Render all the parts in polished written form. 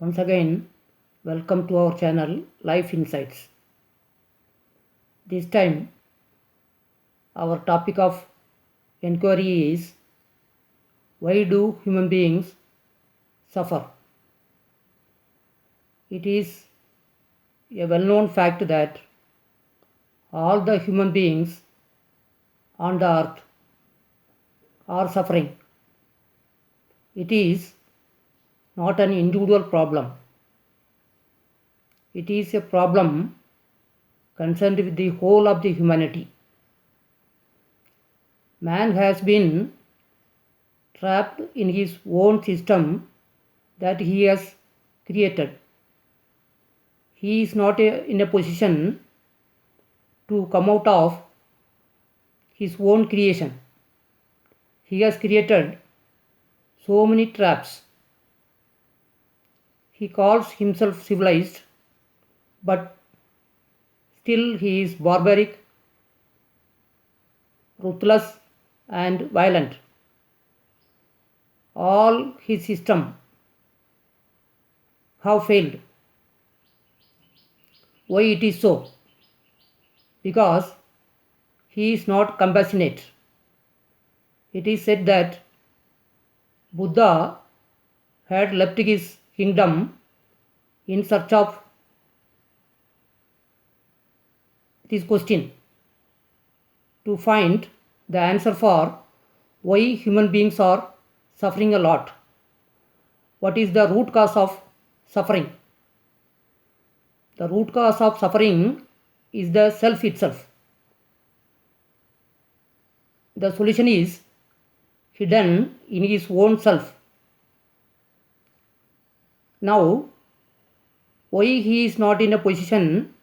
Once again, welcome to our channel Life Insights. This time, our topic of inquiry is why do human beings suffer? It is a well known fact that all the human beings on the earth are suffering. It is not an individual problem. It is a problem concerned with the whole of the humanity. Man has been trapped in his own system that he has created. He is not in a position to come out of his own creation. He has created so many traps. He calls himself civilized, but still he is barbaric, ruthless, and violent. All his system have failed. Why it is so? Because he is not compassionate. It is said that Buddha had left his kingdom in search of this question to find the answer for why human beings are suffering a lot. What is the root cause of suffering? The root cause of suffering is the self itself. The solution is hidden in his own self. Now, why he is not in a position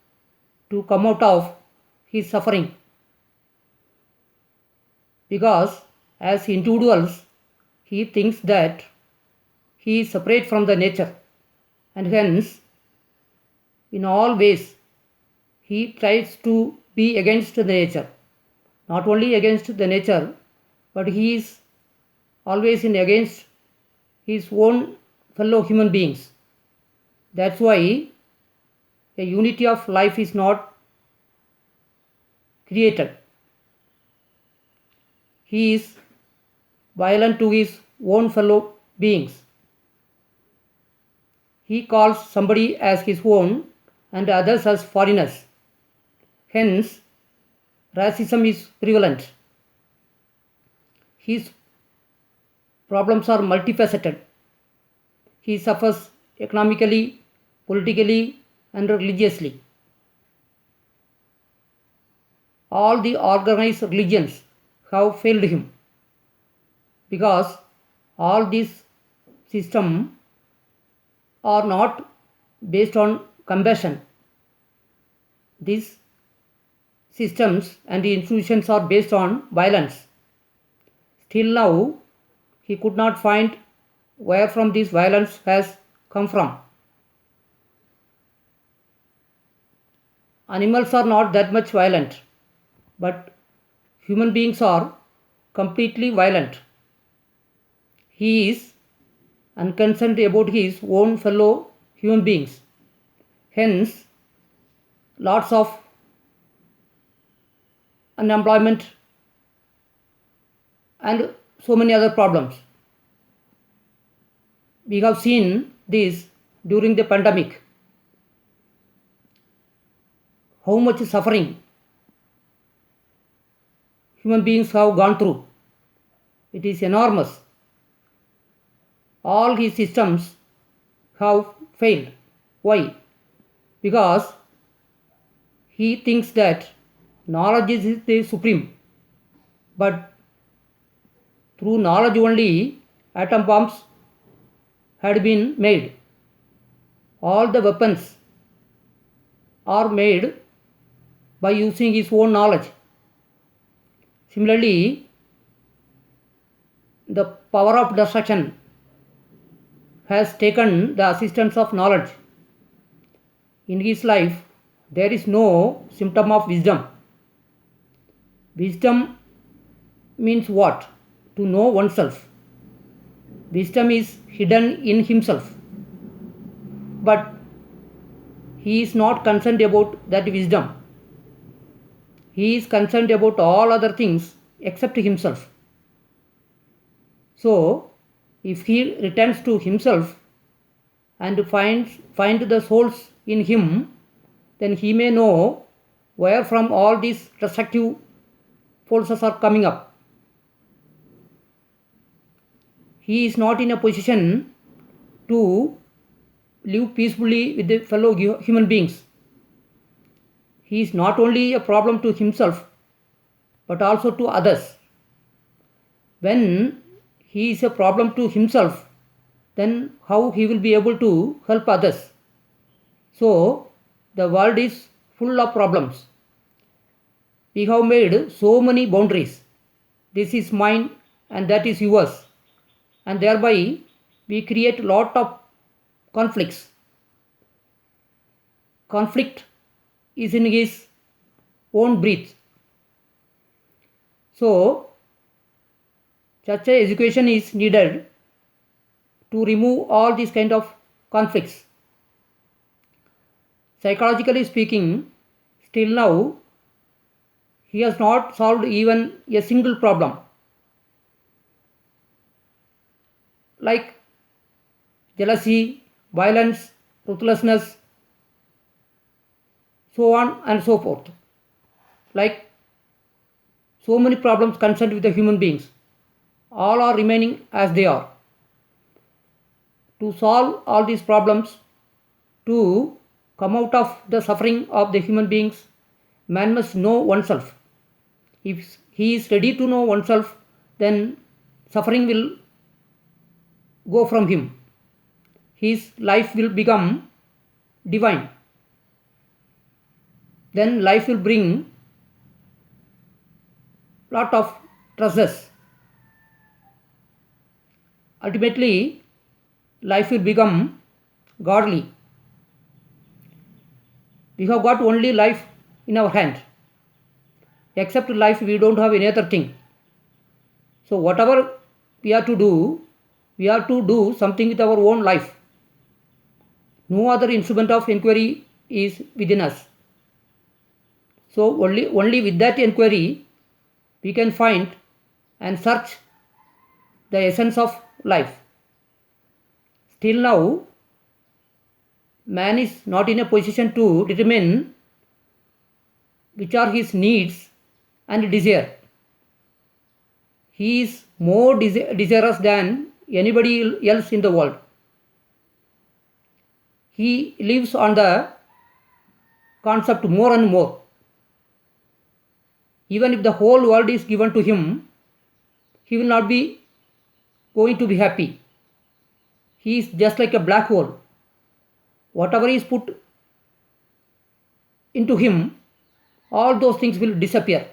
to come out of his suffering? Because as individuals, he thinks that he is separate from the nature, and hence in all ways he tries to be against the nature. Not only against the nature, but he is always in against his own fellow human beings. That's why a unity of life is not created. He is violent to his own fellow beings. He calls somebody as his own and others as foreigners. Hence, racism is prevalent. His problems are multifaceted. He suffers economically, politically, and religiously. All the organized religions have failed him because all these systems are not based on compassion. These systems and the institutions are based on violence. Till now, he could not find where from this violence has come from. Animals are not that much violent, but human beings are completely violent. He is unconcerned about his own fellow human beings. Hence, lots of unemployment and so many other problems. We have seen this during the pandemic. How much suffering human beings have gone through. It is enormous. All his systems have failed. Why? Because he thinks that knowledge is the supreme. But through knowledge only, atom bombs had been made. All the weapons are made by using his own knowledge. Similarly, the power of destruction has taken the assistance of knowledge. In his life, there is no symptom of wisdom. Wisdom means what? To know oneself. Wisdom is hidden in himself. but he is not concerned about that wisdom. He is concerned about all other things except himself. So, if he returns to himself and find the souls in him, then he may know where from all these destructive forces are coming up. He is not in a position to live peacefully with the fellow human beings. He is not only a problem to himself but also to others. When he is a problem to himself, then how he will be able to help others? So, the world is full of problems. We have made so many boundaries. This is mine and that is yours. And thereby we create a lot of conflicts. Conflict is in his own breath. So, such a education is needed to remove all these kind of conflicts. Psychologically speaking, still now, he has not solved even a single problem. Like jealousy, violence, ruthlessness, so on and so forth. Like so many problems concerned with the human beings. All are remaining as they are. To solve all these problems, to come out of the suffering of the human beings, man must know oneself. If he is ready to know oneself, then suffering will go from him. His life will become divine. Then life will bring lot of treasures. Ultimately, life will become godly. We have got only life in our hand. Except life, we don't have any other thing. So whatever we are to do something with our own life. No other instrument of inquiry is within us. So only with that inquiry we can find and search the essence of life. Still now, man is not in a position to determine which are his needs and desire. He is more desirous than anybody else in the world. He lives on the concept more and more. Even if the whole world is given to him, he will not be going to be happy. He is just like a black hole. Whatever is put into him, all those things will disappear.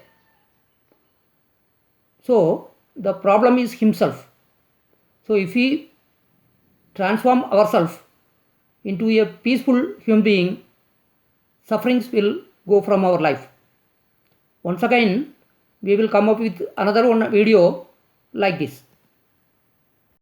So, the problem is himself. So, if we transform ourselves into a peaceful human being, sufferings will go from our life. Once again, we will come up with another one video like this.